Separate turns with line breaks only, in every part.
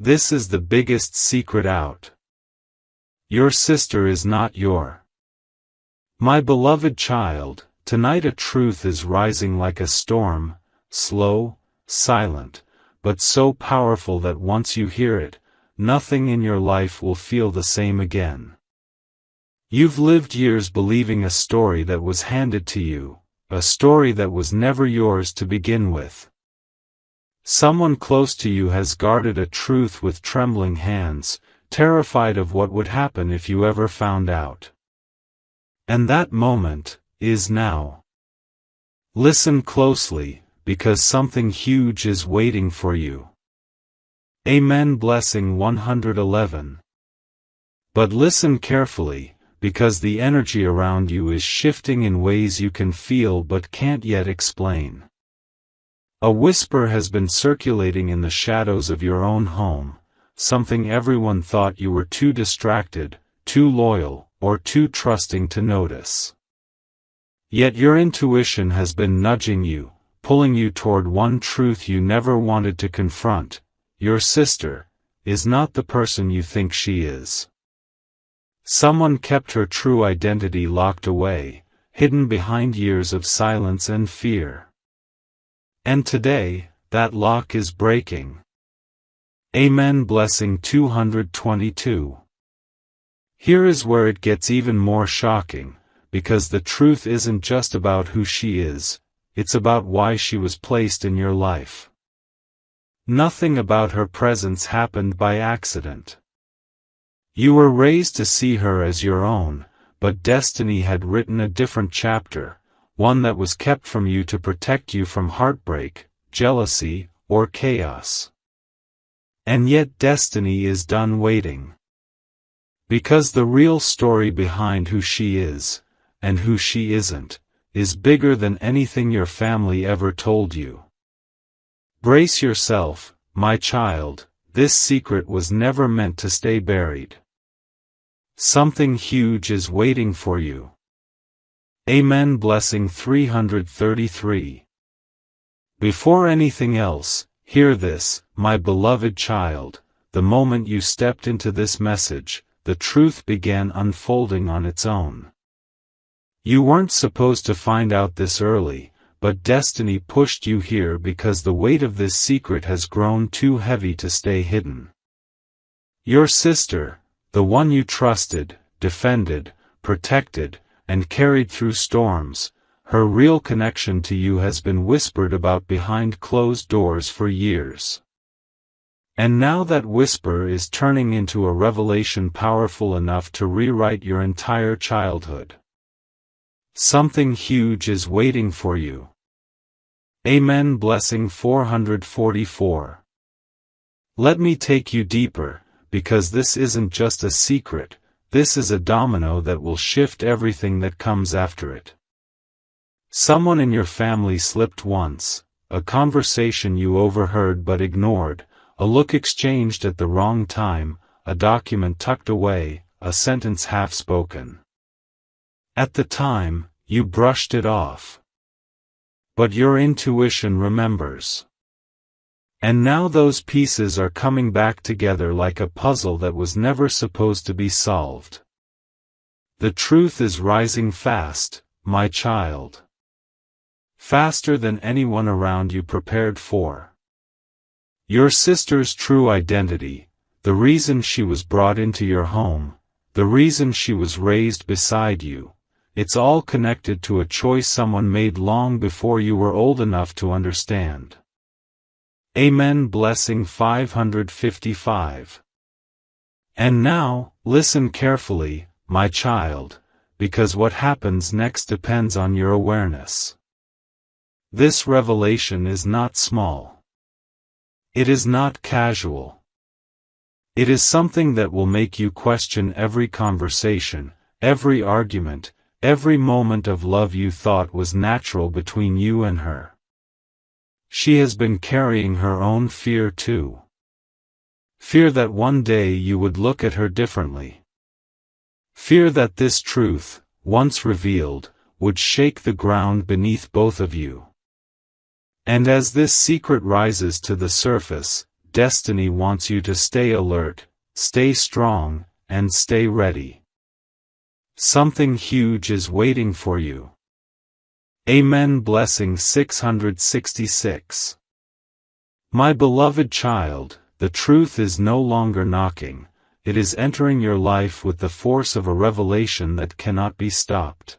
This is the biggest secret out. Your sister is not your. My beloved child, tonight a truth is rising like a storm, slow, silent, but so powerful that once you hear it, nothing in your life will feel the same again. You've lived years believing a story that was handed to you, a story that was never yours to begin with. Someone close to you has guarded a truth with trembling hands, terrified of what would happen if you ever found out. And that moment is now. Listen closely, because something huge is waiting for you. Amen. Blessing 111. But listen carefully, because the energy around you is shifting in ways you can feel but can't yet explain. A whisper has been circulating in the shadows of your own home, something everyone thought you were too distracted, too loyal, or too trusting to notice. Yet your intuition has been nudging you, pulling you toward one truth you never wanted to confront: your sister is not the person you think she is. Someone kept her true identity locked away, hidden behind years of silence and fear. And today, that lock is breaking. Amen. Blessing 222. Here is where it gets even more shocking, because the truth isn't just about who she is, it's about why she was placed in your life. Nothing about her presence happened by accident. You were raised to see her as your own, but destiny had written a different chapter, one that was kept from you to protect you from heartbreak, jealousy, or chaos. And yet destiny is done waiting. Because the real story behind who she is, and who she isn't, is bigger than anything your family ever told you. Brace yourself, my child, this secret was never meant to stay buried. Something huge is waiting for you. Amen. Blessing 333. Before anything else, hear this, my beloved child: the moment you stepped into this message, the truth began unfolding on its own. You weren't supposed to find out this early, but destiny pushed you here because the weight of this secret has grown too heavy to stay hidden. Your sister, the one you trusted, defended, protected, and carried through storms, her real connection to you has been whispered about behind closed doors for years. And now that whisper is turning into a revelation powerful enough to rewrite your entire childhood. Something huge is waiting for you. Amen. Blessing 444. Let me take you deeper, because this isn't just a secret, this is a domino that will shift everything that comes after it. Someone in your family slipped once, a conversation you overheard but ignored, a look exchanged at the wrong time, a document tucked away, a sentence half spoken. At the time, you brushed it off. But your intuition remembers. And now those pieces are coming back together like a puzzle that was never supposed to be solved. The truth is rising fast, my child. Faster than anyone around you prepared for. Your sister's true identity, the reason she was brought into your home, the reason she was raised beside you, it's all connected to a choice someone made long before you were old enough to understand. Amen. Blessing 555. And now, listen carefully, my child, because what happens next depends on your awareness. This revelation is not small. It is not casual. It is something that will make you question every conversation, every argument, every moment of love you thought was natural between you and her. She has been carrying her own fear too. Fear that one day you would look at her differently. Fear that this truth, once revealed, would shake the ground beneath both of you. And as this secret rises to the surface, destiny wants you to stay alert, stay strong, and stay ready. Something huge is waiting for you. Amen. Blessing 666. My beloved child, the truth is no longer knocking, it is entering your life with the force of a revelation that cannot be stopped.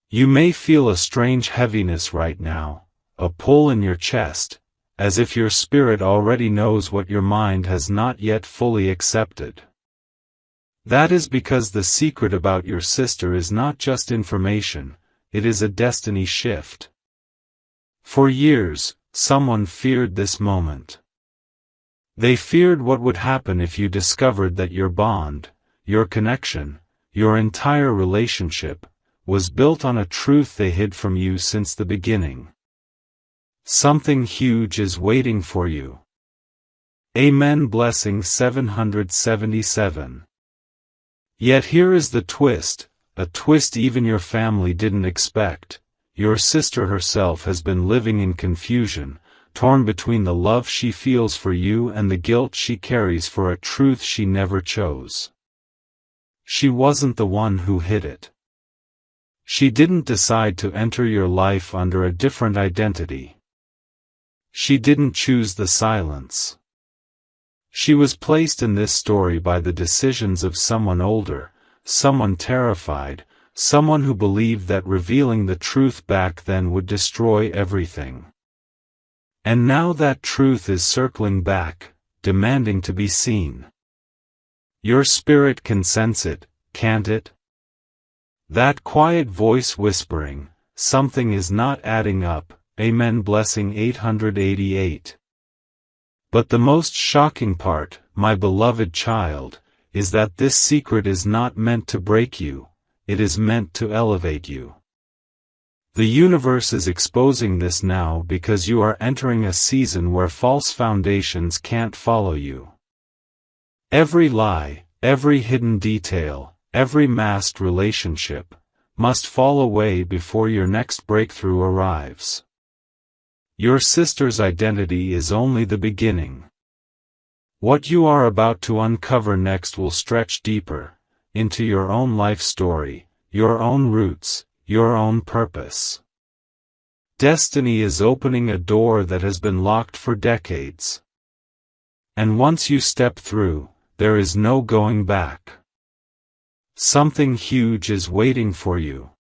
You may feel a strange heaviness right now, a pull in your chest, as if your spirit already knows what your mind has not yet fully accepted. That is because the secret about your sister is not just information, it is a destiny shift. For years, someone feared this moment. They feared what would happen if you discovered that your bond, your connection, your entire relationship, was built on a truth they hid from you since the beginning. Something huge is waiting for you. Amen. Blessing 777. Yet here is the twist, a twist even your family didn't expect. Your sister herself has been living in confusion, torn between the love she feels for you and the guilt she carries for a truth she never chose. She wasn't the one who hid it. She didn't decide to enter your life under a different identity. She didn't choose the silence. She was placed in this story by the decisions of someone older, someone terrified, someone who believed that revealing the truth back then would destroy everything. And now that truth is circling back, demanding to be seen. Your spirit can sense it, can't it? That quiet voice whispering, something is not adding up. Amen. Blessing 888. But the most shocking part, my beloved child, is that this secret is not meant to break you, it is meant to elevate you. The universe is exposing this now because you are entering a season where false foundations can't follow you. Every lie, every hidden detail, every masked relationship, must fall away before your next breakthrough arrives. Your sister's identity is only the beginning. What you are about to uncover next will stretch deeper, into your own life story, your own roots, your own purpose. Destiny is opening a door that has been locked for decades. And once you step through, there is no going back. Something huge is waiting for you.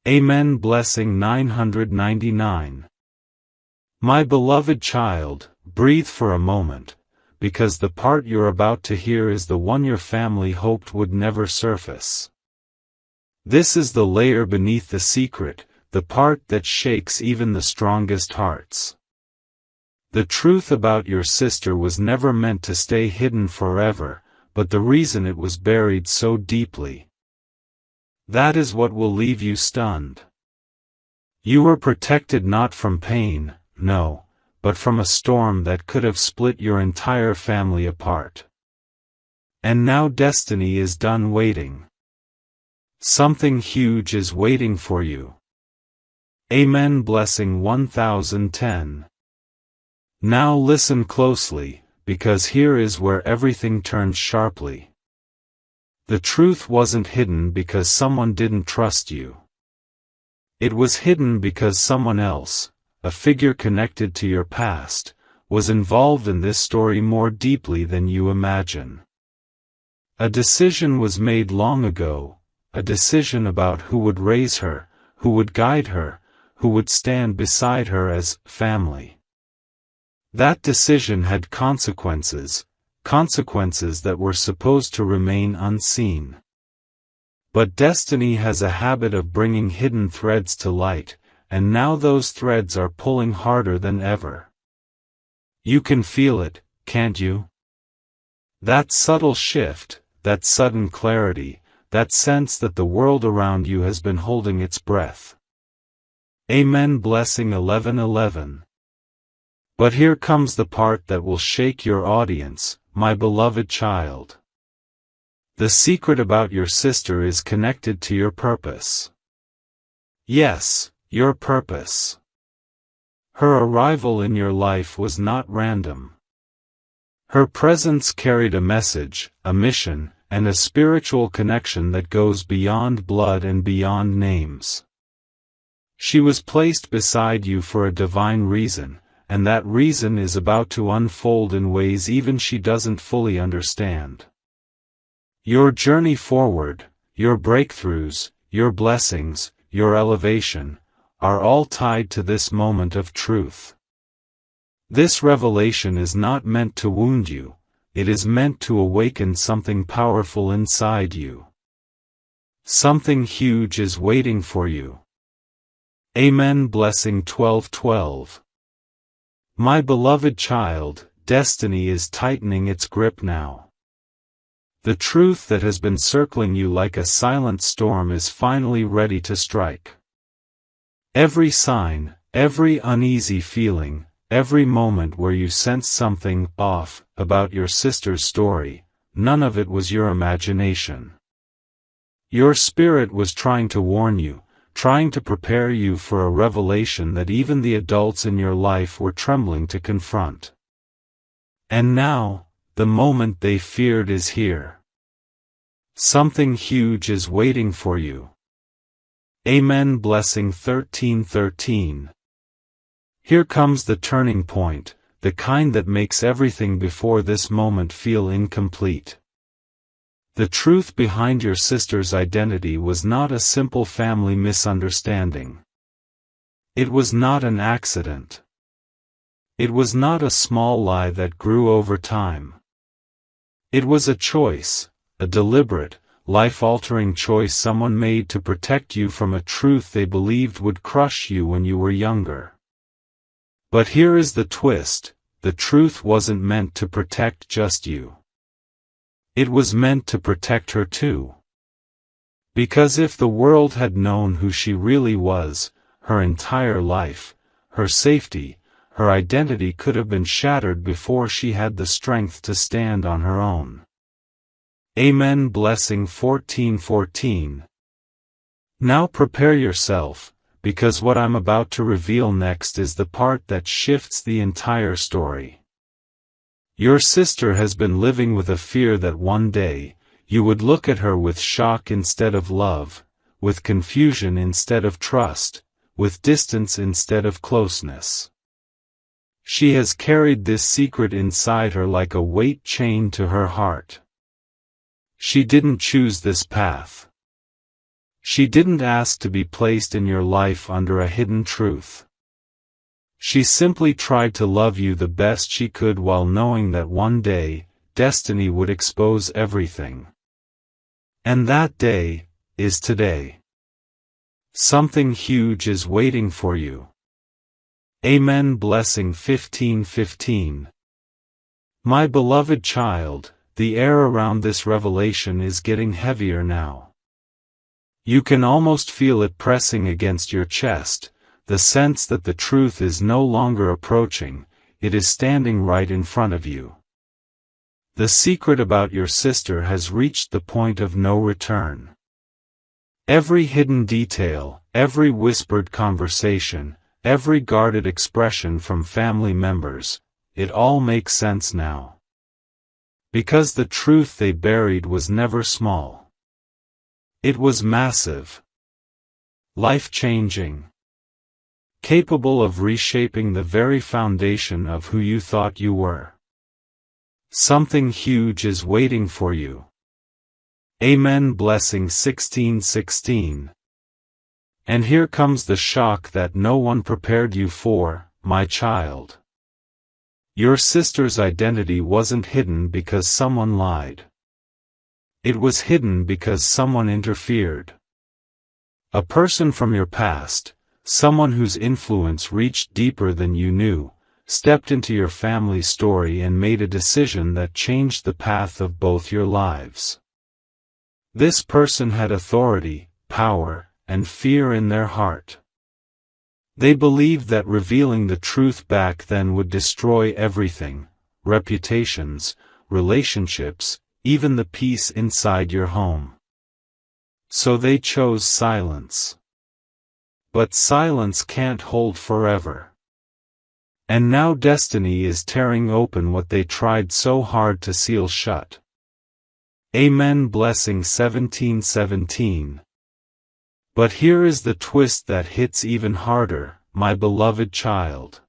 Amen. Blessing 999. My beloved child, breathe for a moment, because the part you're about to hear is the one your family hoped would never surface. This is the layer beneath the secret, the part that shakes even the strongest hearts. The truth about your sister was never meant to stay hidden forever, but the reason it was buried so deeply. That is what will leave you stunned. You were protected not from pain, no, but from a storm that could have split your entire family apart. And now destiny is done waiting. Something huge is waiting for you. Amen. Blessing 1010. Now listen closely, because here is where everything turns sharply. The truth wasn't hidden because someone didn't trust you. It was hidden because someone else, a figure connected to your past, was involved in this story more deeply than you imagine. A decision was made long ago, a decision about who would raise her, who would guide her, who would stand beside her as family. That decision had consequences, consequences that were supposed to remain unseen. But destiny has a habit of bringing hidden threads to light, and now those threads are pulling harder than ever. You can feel it, can't you? That subtle shift, that sudden clarity, that sense that the world around you has been holding its breath. Amen. Blessing 1111. But here comes the part that will shake your audience, my beloved child. The secret about your sister is connected to your purpose. Yes, your purpose. Her arrival in your life was not random. Her presence carried a message, a mission, and a spiritual connection that goes beyond blood and beyond names. She was placed beside you for a divine reason, and that reason is about to unfold in ways even she doesn't fully understand. Your journey forward, your breakthroughs, your blessings, your elevation, are all tied to this moment of truth. This revelation is not meant to wound you, it is meant to awaken something powerful inside you. Something huge is waiting for you. Amen. Blessing 12:12. My beloved child, destiny is tightening its grip now. The truth that has been circling you like a silent storm is finally ready to strike. Every sign, every uneasy feeling, every moment where you sense something off about your sister's story, none of it was your imagination. Your spirit was trying to warn you, trying to prepare you for a revelation that even the adults in your life were trembling to confront. And now, the moment they feared is here. Something huge is waiting for you. Amen. Blessing 13:13. Here comes the turning point, the kind that makes everything before this moment feel incomplete. The truth behind your sister's identity was not a simple family misunderstanding. It was not an accident. It was not a small lie that grew over time. It was a choice, a deliberate, life-altering choice someone made to protect you from a truth they believed would crush you when you were younger. But here is the twist, the truth wasn't meant to protect just you. It was meant to protect her too. Because if the world had known who she really was, her entire life, her safety, her identity could have been shattered before she had the strength to stand on her own. Amen. Blessing 14:14. Now prepare yourself, because what I'm about to reveal next is the part that shifts the entire story. Your sister has been living with a fear that one day, you would look at her with shock instead of love, with confusion instead of trust, with distance instead of closeness. She has carried this secret inside her like a weight chained to her heart. She didn't choose this path. She didn't ask to be placed in your life under a hidden truth. She simply tried to love you the best she could while knowing that one day, destiny would expose everything. And that day is today. Something huge is waiting for you. Amen. Blessing 15:15. My beloved child, the air around this revelation is getting heavier now. You can almost feel it pressing against your chest, the sense that the truth is no longer approaching, it is standing right in front of you. The secret about your sister has reached the point of no return. Every hidden detail, every whispered conversation, every guarded expression from family members, it all makes sense now. Because the truth they buried was never small. It was massive. Life-changing. Capable of reshaping the very foundation of who you thought you were. Something huge is waiting for you. Amen. Blessing 16:16. And here comes the shock that no one prepared you for, my child. Your sister's identity wasn't hidden because someone lied. It was hidden because someone interfered. A person from your past, someone whose influence reached deeper than you knew, stepped into your family story and made a decision that changed the path of both your lives. This person had authority, power, and fear in their heart. They believed that revealing the truth back then would destroy everything, reputations, relationships, even the peace inside your home. So they chose silence. But silence can't hold forever. And now destiny is tearing open what they tried so hard to seal shut. Amen. Blessing 17:17. But here is the twist that hits even harder, my beloved child.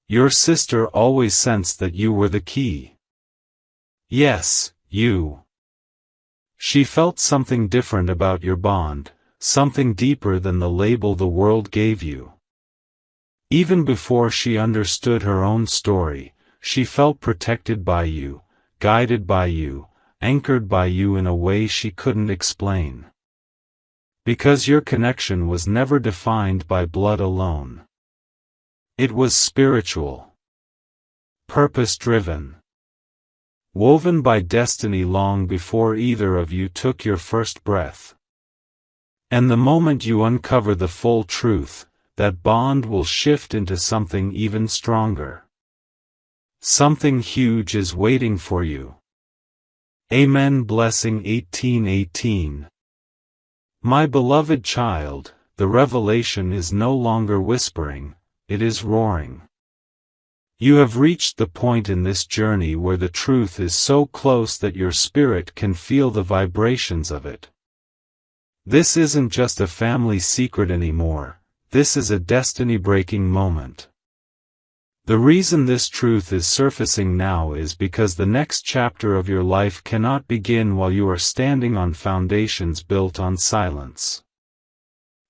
Your sister always sensed that you were the key. Yes, you. She felt something different about your bond, something deeper than the label the world gave you. Even before she understood her own story, she felt protected by you, guided by you, anchored by you in a way she couldn't explain. Because your connection was never defined by blood alone. It was spiritual, purpose-driven, woven by destiny long before either of you took your first breath. And the moment you uncover the full truth, that bond will shift into something even stronger. Something huge is waiting for you. Amen. Blessing 18:18. My beloved child, the revelation is no longer whispering, it is roaring. You have reached the point in this journey where the truth is so close that your spirit can feel the vibrations of it. This isn't just a family secret anymore, this is a destiny-breaking moment. The reason this truth is surfacing now is because the next chapter of your life cannot begin while you are standing on foundations built on silence.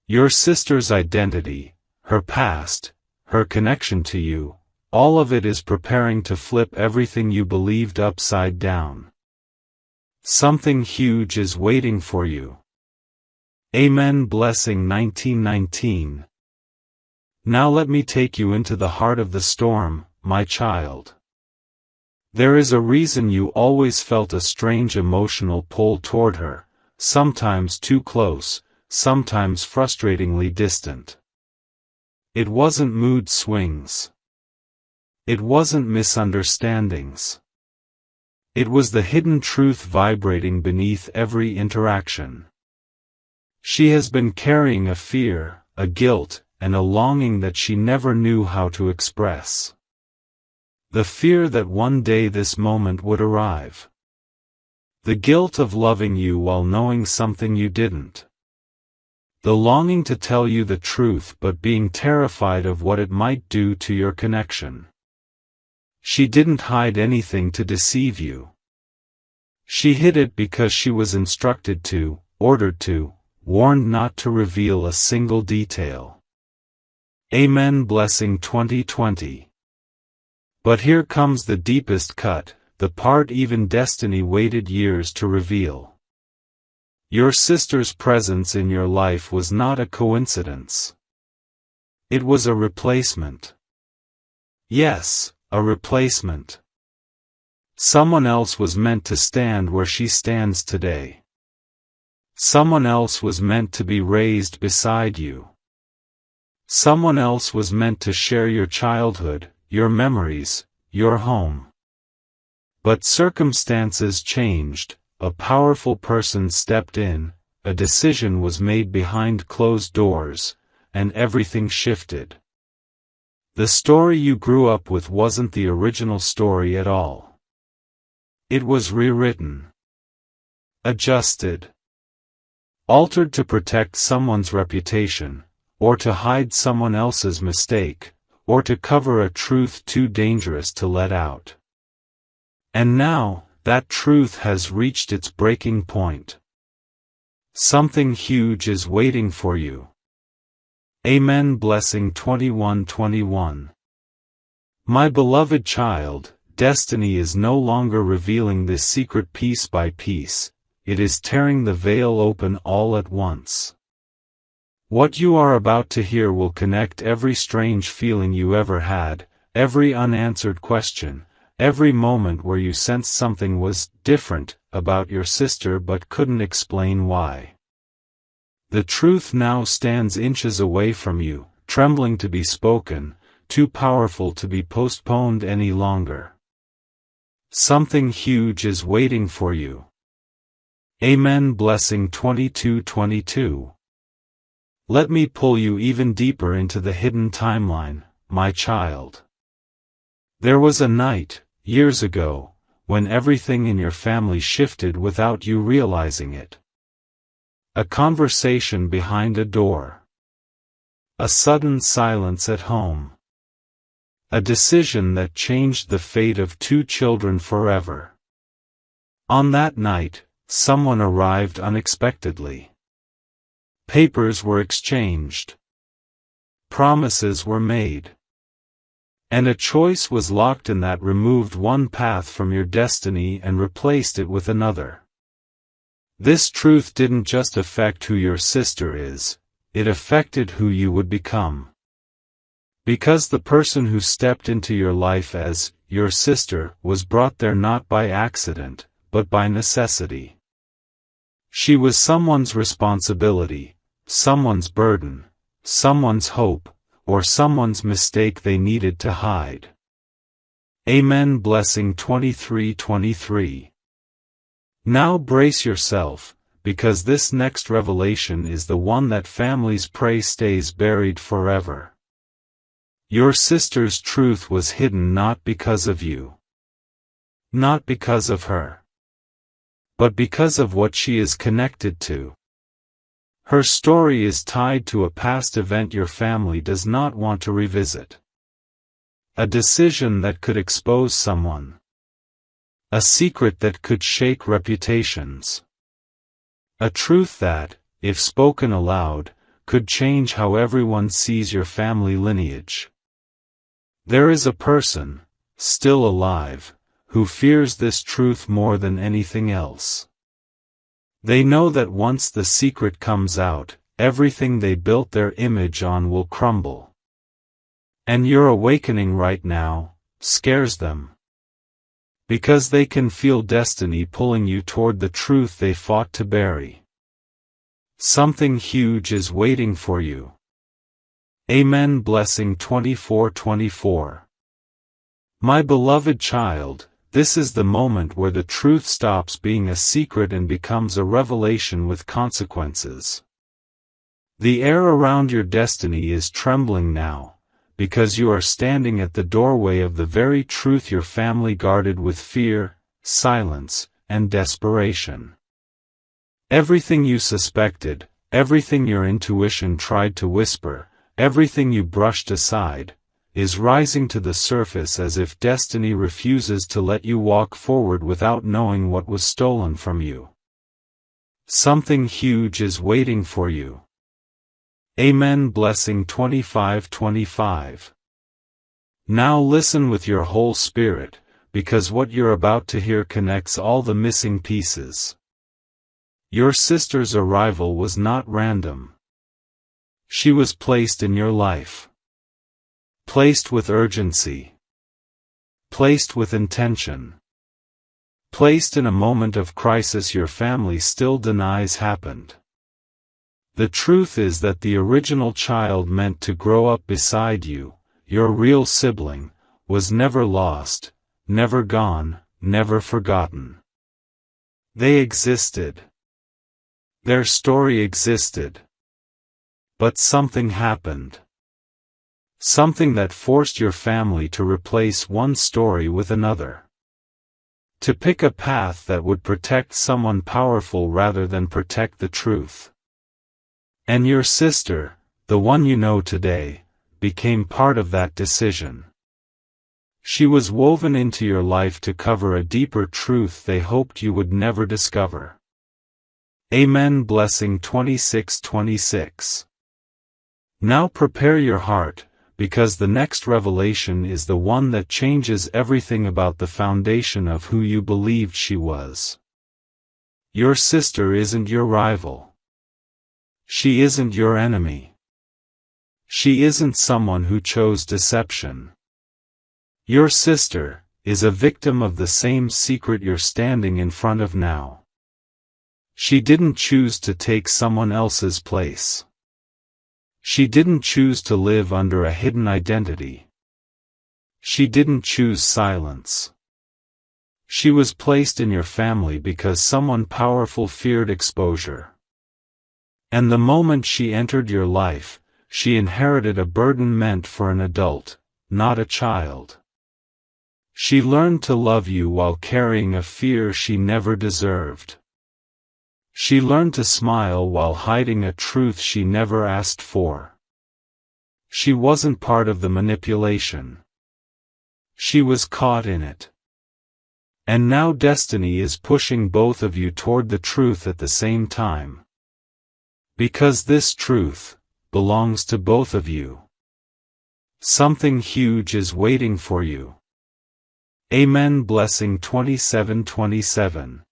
Your sister's identity, her past, her connection to you, all of it is preparing to flip everything you believed upside down. Something huge is waiting for you. Amen. Blessing 19:19. Now let me take you into the heart of the storm, my child. There is a reason you always felt a strange emotional pull toward her, sometimes too close, sometimes frustratingly distant. It wasn't mood swings. It wasn't misunderstandings. It was the hidden truth vibrating beneath every interaction. She has been carrying a fear, a guilt, and a longing that she never knew how to express. The fear that one day this moment would arrive. The guilt of loving you while knowing something you didn't. The longing to tell you the truth but being terrified of what it might do to your connection. She didn't hide anything to deceive you. She hid it because she was instructed to, ordered to, warned not to reveal a single detail. Amen. Blessing 2020. But here comes the deepest cut, the part even destiny waited years to reveal. Your sister's presence in your life was not a coincidence. It was a replacement. Yes, a replacement. Someone else was meant to stand where she stands today. Someone else was meant to be raised beside you. Someone else was meant to share your childhood, your memories, your home. But circumstances changed, a powerful person stepped in, a decision was made behind closed doors, and everything shifted. The story you grew up with wasn't the original story at all. It was rewritten, adjusted, altered to protect someone's reputation, or to hide someone else's mistake, or to cover a truth too dangerous to let out. And now, that truth has reached its breaking point. Something huge is waiting for you. Amen. Blessing 21:21. My beloved child, destiny is no longer revealing this secret piece by piece, it is tearing the veil open all at once. What you are about to hear will connect every strange feeling you ever had, every unanswered question, every moment where you sensed something was different about your sister but couldn't explain why. The truth now stands inches away from you, trembling to be spoken, too powerful to be postponed any longer. Something huge is waiting for you. Amen. Blessing 22:22. Let me pull you even deeper into the hidden timeline, my child. There was a night, years ago, when everything in your family shifted without you realizing it. A conversation behind a door. A sudden silence at home. A decision that changed the fate of 2 children forever. On that night, someone arrived unexpectedly. Papers were exchanged. Promises were made. And a choice was locked in that removed one path from your destiny and replaced it with another. This truth didn't just affect who your sister is, it affected who you would become. Because the person who stepped into your life as your sister was brought there not by accident, but by necessity. She was someone's responsibility, someone's burden, someone's hope, or someone's mistake they needed to hide. Amen. Blessing 23:23. Now brace yourself, because this next revelation is the one that families pray stays buried forever. Your sister's truth was hidden not because of you. Not because of her. But because of what she is connected to. Her story is tied to a past event your family does not want to revisit. A decision that could expose someone. A secret that could shake reputations. A truth that, if spoken aloud, could change how everyone sees your family lineage. There is a person, still alive, who fears this truth more than anything else. They know that once the secret comes out, everything they built their image on will crumble. And your awakening right now scares them. Because they can feel destiny pulling you toward the truth they fought to bury. Something huge is waiting for you. Amen. Blessing 24:24. My beloved child, this is the moment where the truth stops being a secret and becomes a revelation with consequences. The air around your destiny is trembling now, because you are standing at the doorway of the very truth your family guarded with fear, silence, and desperation. Everything you suspected, everything your intuition tried to whisper, everything you brushed aside, is rising to the surface as if destiny refuses to let you walk forward without knowing what was stolen from you. Something huge is waiting for you. Amen. Blessing 25:25. Now listen with your whole spirit, because what you're about to hear connects all the missing pieces. Your sister's arrival was not random. She was placed in your life. Placed with urgency. Placed with intention. Placed in a moment of crisis your family still denies happened. The truth is that the original child meant to grow up beside you, your real sibling, was never lost, never gone, never forgotten. They existed. Their story existed. But something happened. Something that forced your family to replace one story with another. To pick a path that would protect someone powerful rather than protect the truth. And your sister, the one you know today, became part of that decision. She was woven into your life to cover a deeper truth they hoped you would never discover. Amen. Blessing 26:26. Now prepare your heart, because the next revelation is the one that changes everything about the foundation of who you believed she was. Your sister isn't your rival. She isn't your enemy. She isn't someone who chose deception. Your sister is a victim of the same secret you're standing in front of now. She didn't choose to take someone else's place. She didn't choose to live under a hidden identity. She didn't choose silence. She was placed in your family because someone powerful feared exposure. And the moment she entered your life, she inherited a burden meant for an adult, not a child. She learned to love you while carrying a fear she never deserved. She learned to smile while hiding a truth she never asked for. She wasn't part of the manipulation. She was caught in it. And now destiny is pushing both of you toward the truth at the same time. Because this truth belongs to both of you. Something huge is waiting for you. Amen. Blessing 27:27.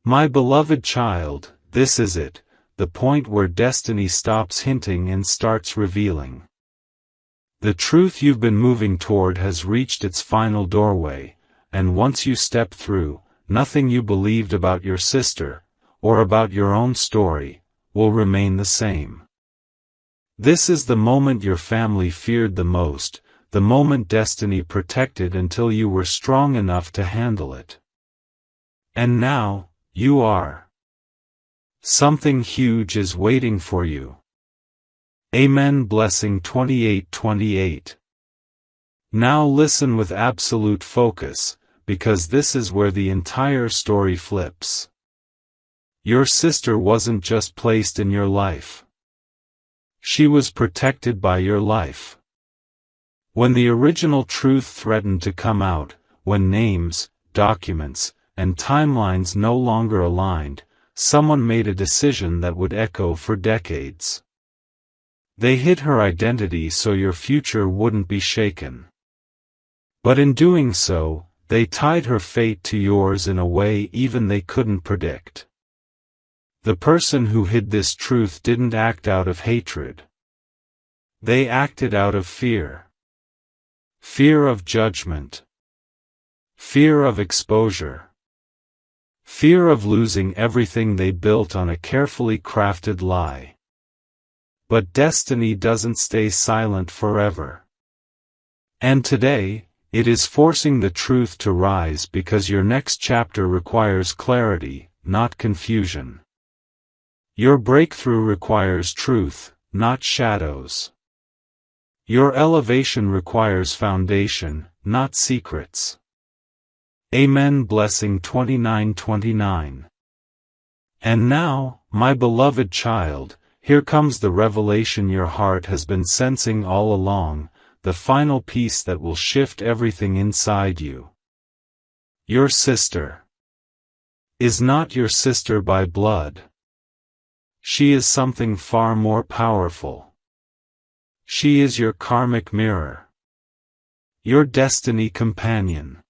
My beloved child, this is it, the point where destiny stops hinting and starts revealing. The truth you've been moving toward has reached its final doorway, and once you step through, nothing you believed about your sister, or about your own story, will remain the same. This is the moment your family feared the most, the moment destiny protected until you were strong enough to handle it. And now, you are. Something huge is waiting for you. Amen. Blessing 28:28. Now listen with absolute focus, because this is where the entire story flips. Your sister wasn't just placed in your life. She was protected by your life. When the original truth threatened to come out, when names, documents, and timelines no longer aligned, someone made a decision that would echo for decades. They hid her identity so your future wouldn't be shaken. But in doing so, they tied her fate to yours in a way even they couldn't predict. The person who hid this truth didn't act out of hatred. They acted out of fear. Fear of judgment. Fear of exposure. Fear of losing everything they built on a carefully crafted lie. But destiny doesn't stay silent forever. And today, it is forcing the truth to rise because your next chapter requires clarity, not confusion. Your breakthrough requires truth, not shadows. Your elevation requires foundation, not secrets. Amen. Blessing 29:29. And now, my beloved child, here comes the revelation your heart has been sensing all along, the final piece that will shift everything inside you. Your sister is not your sister by blood. She is something far more powerful. She is your karmic mirror. Your destiny companion.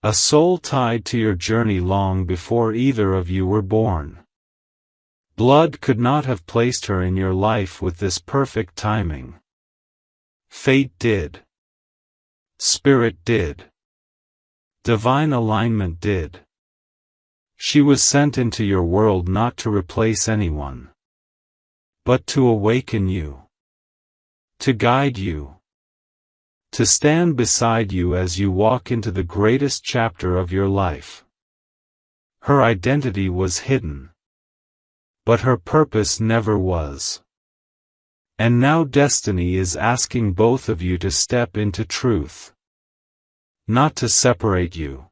A soul tied to your journey long before either of you were born. Blood could not have placed her in your life with this perfect timing. Fate did. Spirit did. Divine alignment did. She was sent into your world not to replace anyone, but to awaken you, to guide you, to stand beside you as you walk into the greatest chapter of your life. Her identity was hidden, but her purpose never was. And now destiny is asking both of you to step into truth, not to separate you,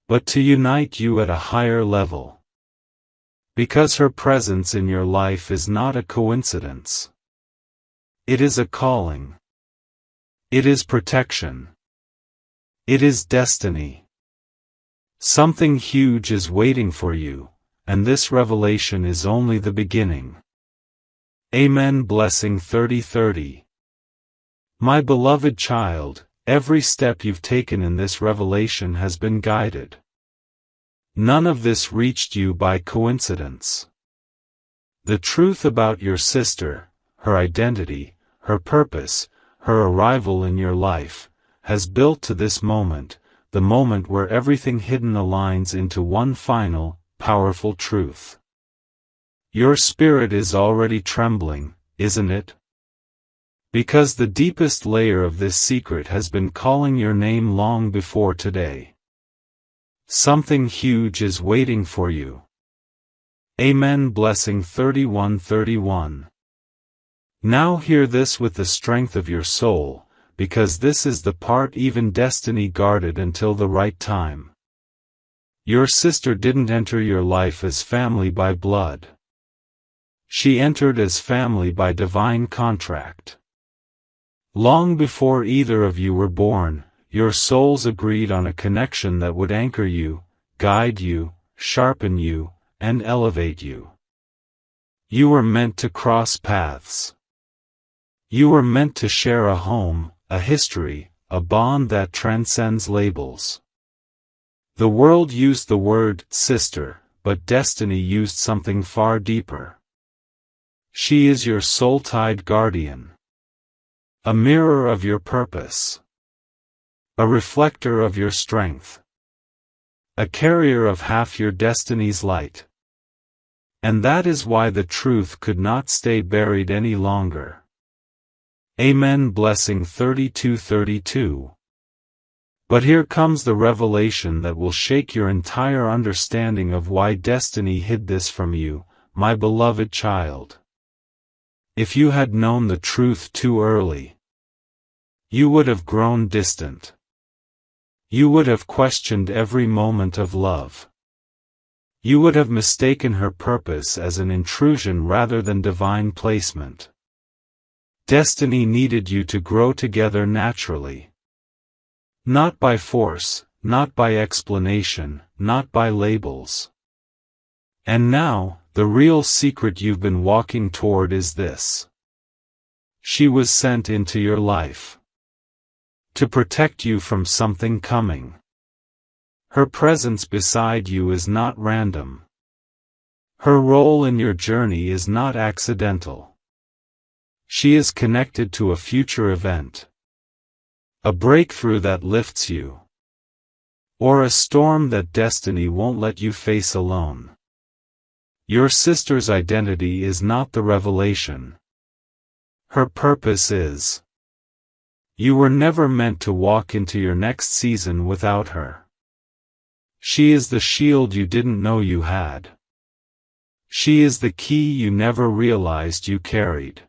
but to unite you at a higher level. Because her presence in your life is not a coincidence. It is a calling. It is protection. It is destiny. Something huge is waiting for you, and this revelation is only the beginning. Amen. Blessing 30:30. My beloved child, every step you've taken in this revelation has been guided. None of this reached you by coincidence. The truth about your sister, her identity, her purpose, her arrival in your life, has built to this moment, the moment where everything hidden aligns into one final, powerful truth. Your spirit is already trembling, isn't it? Because the deepest layer of this secret has been calling your name long before today. Something huge is waiting for you. Amen. Blessing 31:31. Now hear this with the strength of your soul, because this is the part even destiny guarded until the right time. Your sister didn't enter your life as family by blood. She entered as family by divine contract. Long before either of you were born, your souls agreed on a connection that would anchor you, guide you, sharpen you, and elevate you. You were meant to cross paths. You were meant to share a home, a history, a bond that transcends labels. The world used the word sister, but destiny used something far deeper. She is your soul-tied guardian. A mirror of your purpose. A reflector of your strength. A carrier of half your destiny's light. And that is why the truth could not stay buried any longer. Amen. Blessing 32:32. But here comes the revelation that will shake your entire understanding of why destiny hid this from you, my beloved child. If you had known the truth too early, you would have grown distant. You would have questioned every moment of love. You would have mistaken her purpose as an intrusion rather than divine placement. Destiny needed you to grow together naturally. Not by force, not by explanation, not by labels. And now, the real secret you've been walking toward is this. She was sent into your life to protect you from something coming. Her presence beside you is not random. Her role in your journey is not accidental. She is connected to a future event. A breakthrough that lifts you. Or a storm that destiny won't let you face alone. Your sister's identity is not the revelation. Her purpose is. You were never meant to walk into your next season without her. She is the shield you didn't know you had. She is the key you never realized you carried.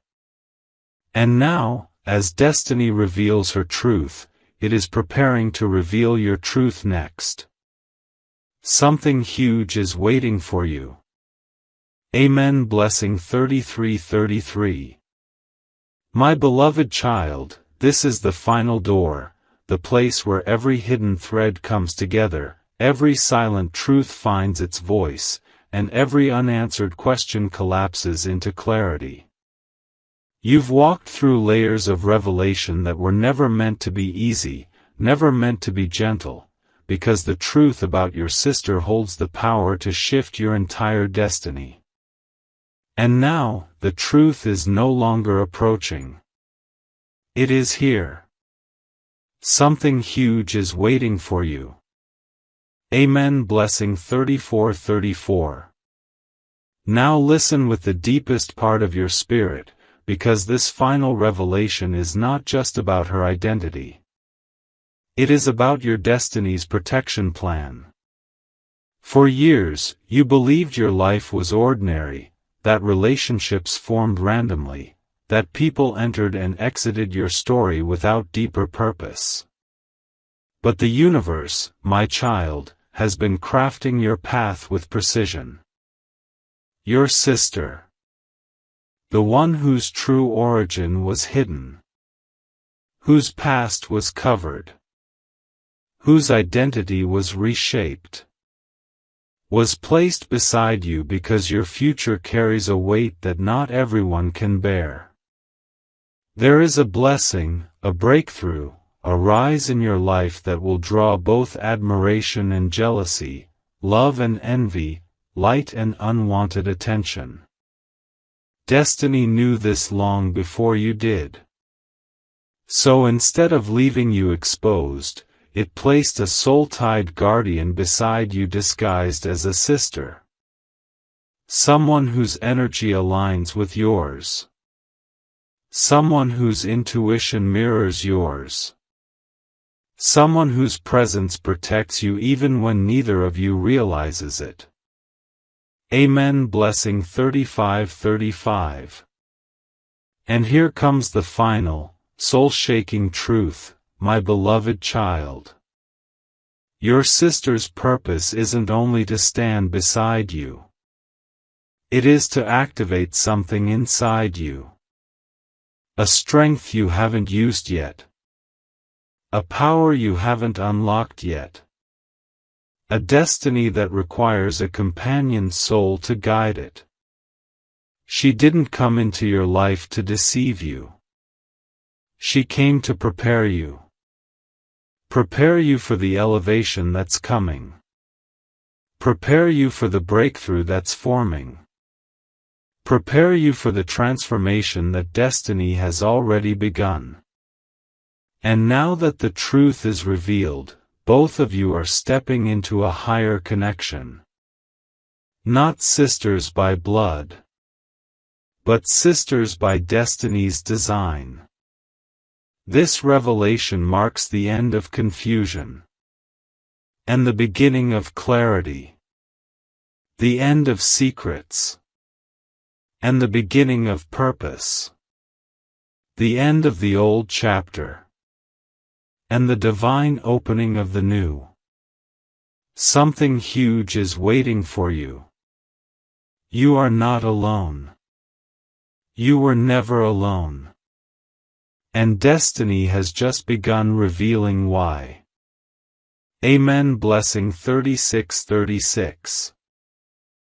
And now, as destiny reveals her truth, it is preparing to reveal your truth next. Something huge is waiting for you. Amen. Blessing 33:33. My beloved child, this is the final door, the place where every hidden thread comes together, every silent truth finds its voice, and every unanswered question collapses into clarity. You've walked through layers of revelation that were never meant to be easy, never meant to be gentle, because the truth about your sister holds the power to shift your entire destiny. And now, the truth is no longer approaching. It is here. Something huge is waiting for you. Amen. Blessing 34:34. Now listen with the deepest part of your spirit, because this final revelation is not just about her identity. It is about your destiny's protection plan. For years, you believed your life was ordinary, that relationships formed randomly, that people entered and exited your story without deeper purpose. But the universe, my child, has been crafting your path with precision. Your sister. The one whose true origin was hidden. Whose past was covered. Whose identity was reshaped. Was placed beside you because your future carries a weight that not everyone can bear. There is a blessing, a breakthrough, a rise in your life that will draw both admiration and jealousy, love and envy, light and unwanted attention. Destiny knew this long before you did. So instead of leaving you exposed, it placed a soul-tied guardian beside you disguised as a sister. Someone whose energy aligns with yours. Someone whose intuition mirrors yours. Someone whose presence protects you even when neither of you realizes it. Amen. Blessing 35:35. And here comes the final, soul-shaking truth, my beloved child. Your sister's purpose isn't only to stand beside you. It is to activate something inside you. A strength you haven't used yet. A power you haven't unlocked yet. A destiny that requires a companion soul to guide it. She didn't come into your life to deceive you. She came to prepare you. Prepare you for the elevation that's coming. Prepare you for the breakthrough that's forming. Prepare you for the transformation that destiny has already begun. And now that the truth is revealed, both of you are stepping into a higher connection. Not sisters by blood, but sisters by destiny's design. This revelation marks the end of confusion. And the beginning of clarity. The end of secrets. And the beginning of purpose. The end of the old chapter. And the divine opening of the new. Something huge is waiting for you. You are not alone. You were never alone. And destiny has just begun revealing why. Amen. Blessing 36:36.